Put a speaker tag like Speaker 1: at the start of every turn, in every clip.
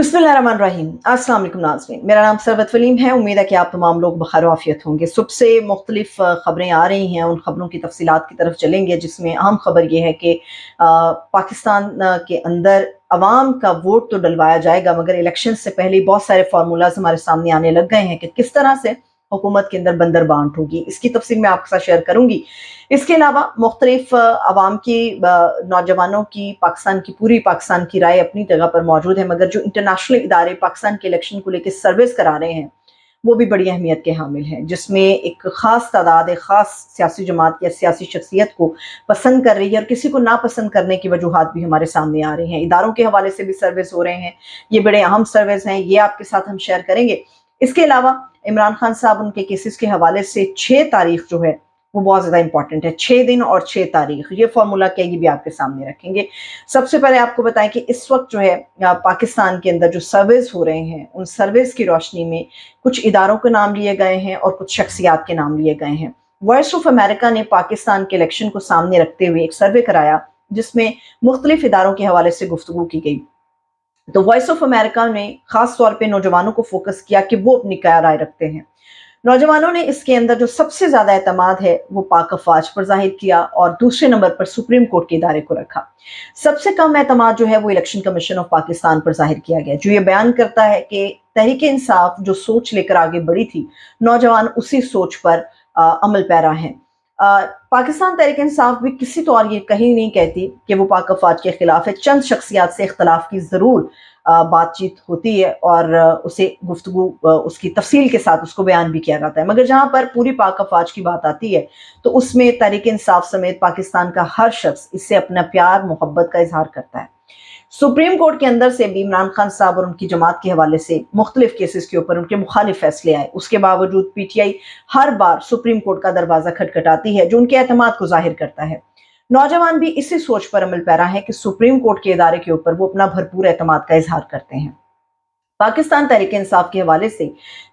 Speaker 1: बिस्मिल्लाहिर्रहमानिर्रहीम। अस्सलाम वालेकुम नाज़रीन, मेरा नाम सरवत वलीम है। उम्मीद है कि आप तमाम लोग बखैर आफियत होंगे। सुबह से मुख्तलिफ ख़बरें आ रही हैं, उन ख़बरों की तफसीलात की तरफ चलेंगे, जिसमें अहम ख़बर ये है कि पाकिस्तान के अंदर अवाम का वोट तो डलवाया जाएगा, मगर इलेक्शन से पहले ही बहुत सारे फार्मूलाज हमारे सामने आने लग गए हैं कि किस तरह से हुकूमत के अंदर बंदर बांट होगी। इसकी तफसील मैं आपके साथ शेयर करूंगी। इसके अलावा मुख्तलिफ अवाम की, नौजवानों की, पूरी पाकिस्तान की राय अपनी जगह पर मौजूद है, मगर जो इंटरनेशनल इदारे पाकिस्तान के इलेक्शन को लेकर सर्विस करा रहे हैं वो भी बड़ी अहमियत के हामिल हैं, जिसमें एक ख़ास तादाद, एक ख़ास सियासी जमात या सियासी शख्सियत को पसंद कर रही है और किसी को नापसंद करने की वजूहात भी हमारे सामने आ रही हैं। इदारों के हवाले से भी सर्विस हो रहे हैं, ये बड़े अहम सर्विस हैं, ये आपके साथ हम शेयर करेंगे। इसके अलावा इमरान खान साहब, उनके केसेस के हवाले से 6 तारीख जो है वो बहुत ज़्यादा इंपॉर्टेंट है। 6 दिन और 6 तारीख, ये फॉर्मूला क्या, ये भी आपके सामने रखेंगे। सबसे पहले आपको बताएं कि इस वक्त जो है पाकिस्तान के अंदर जो सर्वेस हो रहे हैं, उन सर्वेस की रोशनी में कुछ इदारों के नाम लिए गए हैं और कुछ शख्सियात के नाम लिए गए हैं। वॉइस ऑफ अमेरिका ने पाकिस्तान के इलेक्शन को सामने रखते हुए एक सर्वे कराया, जिसमें मुख्तलिफ इदारों के हवाले से गुफ्तगू की गई। तो वॉइस ऑफ अमेरिका ने खास तौर पे नौजवानों को फोकस किया कि वो अपनी क्या राय रखते हैं। नौजवानों ने इसके अंदर जो सबसे ज्यादा एतमाद है वो पाक अफवाज पर जाहिर किया और दूसरे नंबर पर सुप्रीम कोर्ट के इदारे को रखा। सबसे कम एतमाद जो है वो इलेक्शन कमीशन ऑफ पाकिस्तान पर जाहिर किया गया, जो ये बयान करता है कि तहरीक इंसाफ जो सोच लेकर आगे बढ़ी थी, नौजवान उसी सोच पर अमल पैरा हैं। पाकिस्तान तहरीक इंसाफ भी किसी तौर ये कहीं नहीं कहती कि वो पाक अफवाज के खिलाफ है। चंद शख्सियात से इख्तलाफ की जरूर बातचीत होती है और उसे गुफ्तगू उसकी तफसील के साथ उसको बयान भी किया जाता है, मगर जहां पर पूरी पाक अफवाज की बात आती है तो उसमें तहरीक इंसाफ समेत पाकिस्तान का हर शख्स इससे अपना प्यार मोहब्बत का इजहार करता है। सुप्रीम कोर्ट के अंदर से भी इमरान खान साहब और उनकी जमात के हवाले से मुख्तलिफ केसेस के ऊपर उनके मुखालिफ फैसले आए, उसके बावजूद पीटीआई हर बार सुप्रीम कोर्ट का दरवाजा खटखटाती है, जो उनके एतमाद को जाहिर करता है। नौजवान भी इसी सोच पर अमल पैरा है कि सुप्रीम कोर्ट के इदारे के ऊपर वो अपना भरपूर एतमाद का इजहार करते हैं। पाकिस्तान तहरीक इंसाफ के हवाले से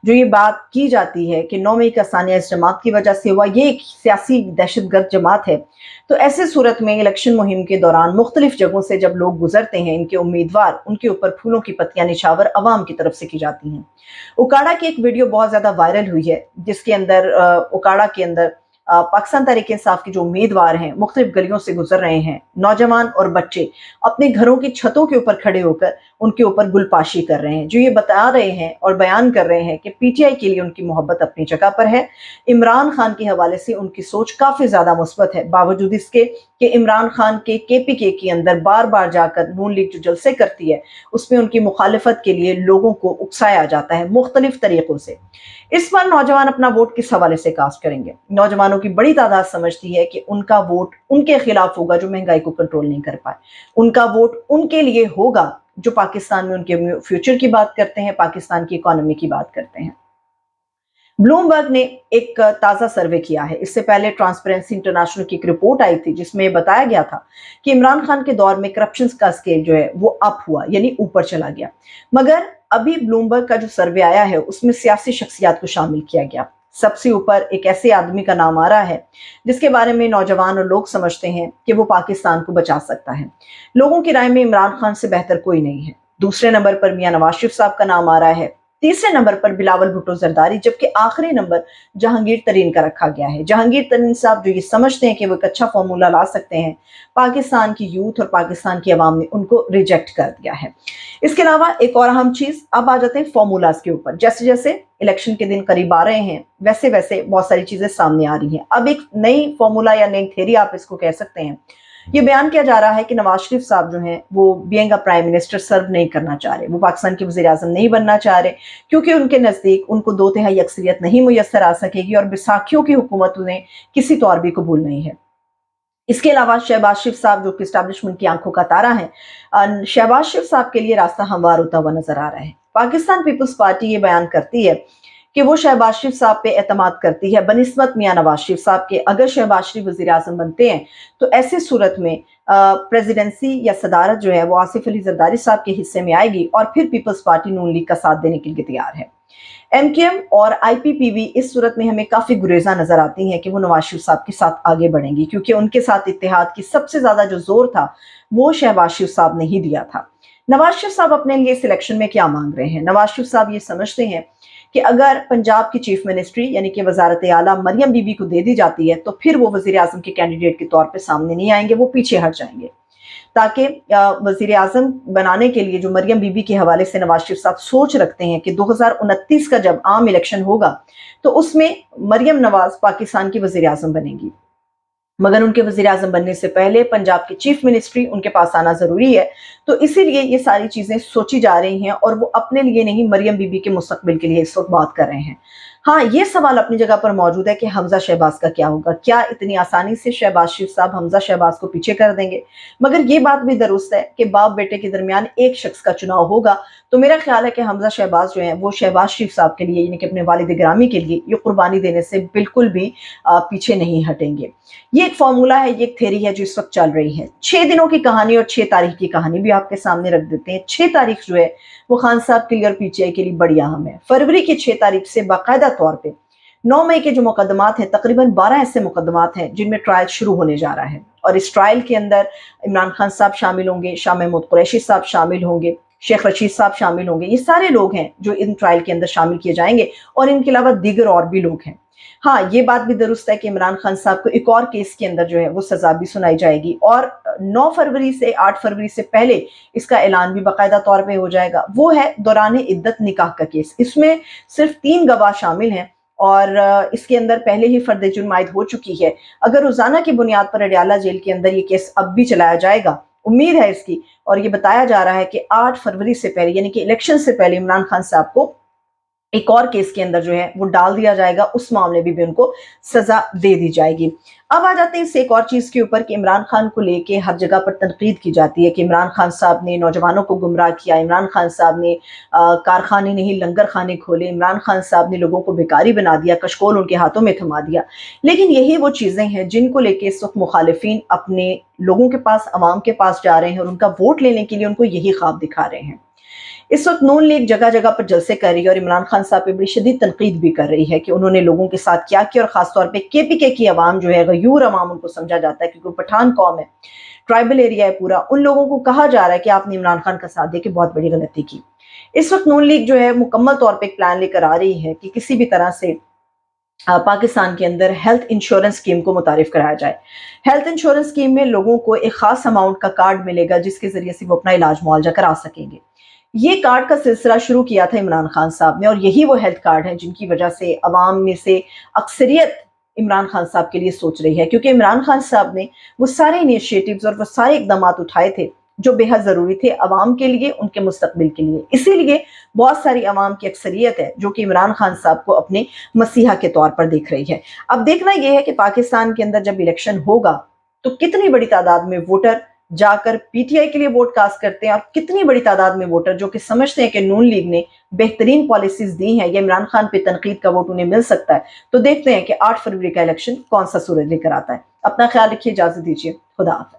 Speaker 1: जो ये बात की जाती है कि 9 मई का सानिया इस जमात की वजह से हुआ, ये एक सियासी दहशतगर्द जमात है, तो ऐसे सूरत में इलेक्शन मुहिम के दौरान मुख्तलिफ जगहों से जब लोग गुजरते हैं, इनके उम्मीदवार, उनके ऊपर फूलों की पत्तियां निछावर अवाम की तरफ से की जाती हैं। उकाड़ा की एक वीडियो बहुत ज्यादा वायरल हुई है, जिसके अंदर उकाड़ा के अंदर पाकिस्तान तहरीक इंसाफ के जो उम्मीदवार हैं मुख्तलिफ गलियों से गुजर रहे हैं, नौजवान और बच्चे अपने घरों की छतों के ऊपर खड़े होकर उनके ऊपर गुलपाशी कर रहे हैं, जो ये बता रहे हैं और बयान कर रहे हैं कि पीटीआई के लिए उनकी मोहब्बत अपनी जगह पर है। इमरान खान के हवाले से उनकी सोच काफी ज्यादा मुस्बत है, बावजूद इसके कि इमरान खान के केपीके के अंदर बार बार जाकर नून लीग जो जलसे करती है उसमें उनकी मुखालिफत के लिए लोगों को उकसाया जाता है मुख्तलिफ तरीकों से। इस बार नौजवान अपना वोट किस हवाले से कास्ट करेंगे? नौजवानों की बड़ी तादाद समझती है कि उनका वोट उनके खिलाफ होगा जो महंगाई को कंट्रोल नहीं कर पाए, उनका वोट उनके लिए होगा जो पाकिस्तान में उनके फ्यूचर की बात करते हैं, पाकिस्तान की इकोनॉमी की बात करते हैं। ब्लूमबर्ग ने एक ताज़ा सर्वे किया है, इससे पहले ट्रांसपेरेंसी इंटरनेशनल की एक रिपोर्ट आई थी जिसमें बताया गया था कि इमरान खान के दौर में करप्शन का स्केल जो है वो अप हुआ, यानी ऊपर चला गया, मगर अभी ब्लूमबर्ग का जो सर्वे आया है उसमें सियासी शख्सियात को शामिल किया गया। सबसे ऊपर एक ऐसे आदमी का नाम आ रहा है जिसके बारे में नौजवान और लोग समझते हैं कि वो पाकिस्तान को बचा सकता है। लोगों की राय में इमरान खान से बेहतर कोई नहीं है। दूसरे नंबर पर मियां नवाज शरीफ साहब का नाम आ रहा है, तीसरे नंबर पर बिलावल भुट्टो जरदारी, जबकि आखिरी नंबर जहांगीर तरीन का रखा गया है। जहांगीर तरीन साहब जो ये समझते हैं कि वो एक अच्छा फॉर्मूला ला सकते हैं, पाकिस्तान की यूथ और पाकिस्तान की आवाम ने उनको रिजेक्ट कर दिया है। इसके अलावा एक और अहम चीज, अब आ जाते हैं फॉर्मूलाज के ऊपर। जैसे जैसे इलेक्शन के दिन करीब आ रहे हैं वैसे वैसे बहुत सारी चीजें सामने आ रही हैं। अब एक नई फॉर्मूला या नई थ्योरी आप इसको कह सकते हैं, ये बयान किया जा रहा है कि नवाज शरीफ साहब जो हैं वो बीइंग अ प्राइम मिनिस्टर सर्व नहीं करना चाह रहे, वो पाकिस्तान के वज़ीर आज़म नहीं बनना चाह रहे, क्योंकि उनके नज़दीक उनको 2/3 अक्सरियत नहीं मुयस्सर आ सकेगी और बैसाखियों की हुकूमत उन्हें किसी तौर भी कबूल नहीं है। इसके अलावा शहबाज शरीफ साहब जो कि इस्टेब्लिशमेंट की आंखों का तारा है, शहबाज शरीफ साहब के लिए रास्ता हमवार होता हुआ नजर आ रहा है। पाकिस्तान पीपल्स पार्टी ये बयान करती है कि वो शहबाज शरीफ साहब पे एतमाद करती है बनिस्बत मियां नवाज शरीफ साहब के। अगर शहबाज शरीफ वज़ीर आज़म बनते हैं तो ऐसे सूरत में प्रेसिडेंसी या सदारत जो है वो आसिफ अली जरदारी साहब के हिस्से में आएगी और फिर पीपल्स पार्टी नून लीग का साथ देने के लिए तैयार है। एमकेएम और आईपीपीवी इस सूरत में हमें काफी गुरेजा नजर आती हैं कि वो नवाज शरीफ साहब के साथ आगे बढ़ेंगी, क्योंकि उनके साथ इत्तेहाद की सबसे ज्यादा जो जोर था वो शहबाज शरीफ साहब ने ही दिया था। नवाज शरीफ साहब अपने लिए इस इलेक्शन में क्या मांग रहे हैं? नवाज शरीफ साहब ये समझते हैं कि अगर पंजाब की चीफ मिनिस्ट्री यानी कि वजारत आला मरियम बीबी को दे दी जाती है तो फिर वो वजीर आजम के कैंडिडेट के तौर पे सामने नहीं आएंगे, वो पीछे हट जाएंगे। ताकि वजीर आजम बनाने के लिए जो मरियम बीबी के हवाले से नवाज शरीफ साहब सोच रखते हैं कि 2029 का जब आम इलेक्शन होगा तो उसमें मरियम नवाज पाकिस्तान की वजीर आजम बनेंगी, मगर उनके वजीर आजम बनने से पहले पंजाब की चीफ मिनिस्ट्री उनके पास आना जरूरी है। तो इसीलिए ये सारी चीजें सोची जा रही हैं और वो अपने लिए नहीं मरियम बीबी के मुस्तकबिल के लिए इस वक्त बात कर रहे हैं। हाँ, ये सवाल अपनी जगह पर मौजूद है कि हमजा शहबाज का क्या होगा, क्या इतनी आसानी से शहबाज शरीफ साहब हमजा शहबाज को पीछे कर देंगे? मगर ये बात भी दुरुस्त है कि बाप बेटे के दरमियान एक शख्स का चुनाव होगा, तो मेरा ख्याल है कि हमजा शहबाज जो है वो शहबाज शरीफ साहब के लिए यानी कि अपने वालिद गिरामी के लिए ये कुर्बानी देने से बिल्कुल भी पीछे नहीं हटेंगे। ये एक फॉर्मूला है, ये एक थ्योरी है जो इस वक्त चल रही है। 6 दिनों की कहानी और 6 तारीख की कहानी भी आपके सामने रख देते हैं। 6 तारीख जो है वो खान साहब के लिए और पीटीआई के लिए बड़ी अहम है। फरवरी की 6 तारीख से बाकायदा तौर पे 9 मई के जो मुकदमात हैं, तकरीबन 12 ऐसे मुकदमात हैं जिनमें ट्रायल शुरू होने जा रहा है और इस ट्रायल के अंदर इमरान खान साहब शामिल होंगे, शाह महमूद कुरैशी साहब शामिल होंगे, शेख रशीद साहब शामिल होंगे। ये सारे लोग हैं जो इन ट्रायल के अंदर शामिल किए जाएंगे और इनके अलावा दीगर और भी लोग हैं। हाँ, ये बात भी दुरुस्त है कि इमरान खान साहब को एक और केस के अंदर जो है वो सजा भी सुनाई जाएगी और 9 फरवरी से 8 फरवरी से पहले इसका ऐलान भी बाकायदा तौर पे हो जाएगा। वो है दौरान इद्दत निकाह का केस। इसमें सिर्फ 3 गवाह शामिल हैं और इसके अंदर पहले ही फर्द जुर्म आयद हो चुकी है। अगर रोजाना की बुनियाद पर अडयाला जेल के अंदर ये केस अब भी चलाया जाएगा, उम्मीद है इसकी, और ये बताया जा रहा है कि 8 फरवरी से पहले यानी कि इलेक्शन से पहले इमरान खान साहब को एक और केस के अंदर जो है वो डाल दिया जाएगा, उस मामले में भी उनको सजा दे दी जाएगी। अब आ जाते हैं इस एक और चीज के ऊपर कि इमरान खान को लेके हर जगह पर तनकीद की जाती है कि इमरान खान साहब ने नौजवानों को गुमराह किया, इमरान खान साहब ने कारखाने नहीं लंगर खाने खोले, इमरान खान साहब ने लोगों को बेकारी बना दिया, कशकोल उनके हाथों में थमा दिया। लेकिन यही वो चीजें हैं जिनको लेके इस वक्त मुखालिफिन अपने लोगों के पास, अवाम के पास जा रहे हैं और उनका वोट लेने के लिए उनको यही ख्वाब दिखा रहे हैं। इस वक्त नून लीग जगह जगह पर जलसे कर रही है और इमरान खान साहब पे बड़ी शदीद तनकीद भी कर रही है कि उन्होंने लोगों के साथ क्या किया और खासतौर पे केपीके की आवाम जो है, गयूर आवाम उनको समझा जाता है क्योंकि पठान कौम है, ट्राइबल एरिया है पूरा, उन लोगों को कहा जा रहा है कि आपने इमरान खान का साथ दे के बहुत बड़ी गलती की। इस वक्त नून लीग जो है मुकम्मल तौर पर एक प्लान लेकर आ रही है कि किसी भी तरह से पाकिस्तान के अंदर हेल्थ इंश्योरेंस स्कीम को मुतारिफ कराया जाए। हेल्थ इंश्योरेंस स्कीम में लोगों को एक खास अमाउंट का कार्ड मिलेगा जिसके जरिए से वो अपना इलाज मुआवजा करा सकेंगे। ये कार्ड का सिलसिला शुरू किया था इमरान खान साहब ने और यही वो हेल्थ कार्ड है जिनकी वजह से अवाम में से अक्सरियत इमरान खान साहब के लिए सोच रही है, क्योंकि इमरान खान साहब ने वो सारे इनिशिएटिव्स और वो सारे इकदाम उठाए थे जो बेहद जरूरी थे अवाम के लिए, उनके मुस्तकबिल के लिए। इसीलिए बहुत सारी अवाम की अक्सरियत है जो कि इमरान खान साहब को अपने मसीहा के तौर पर देख रही है। अब देखना यह है कि पाकिस्तान के अंदर जब इलेक्शन होगा तो कितनी बड़ी तादाद में वोटर जाकर पीटीआई के लिए वोट कास्ट करते हैं और कितनी बड़ी तादाद में वोटर जो कि समझते हैं कि नून लीग ने बेहतरीन पॉलिसीज दी हैं या इमरान खान पे तनकीद का वोट उन्हें मिल सकता है। तो देखते हैं कि 8 फरवरी का इलेक्शन कौन सा सूरज लेकर आता है। अपना ख्याल रखिए, इजाजत दीजिए, खुदा हाफिज़।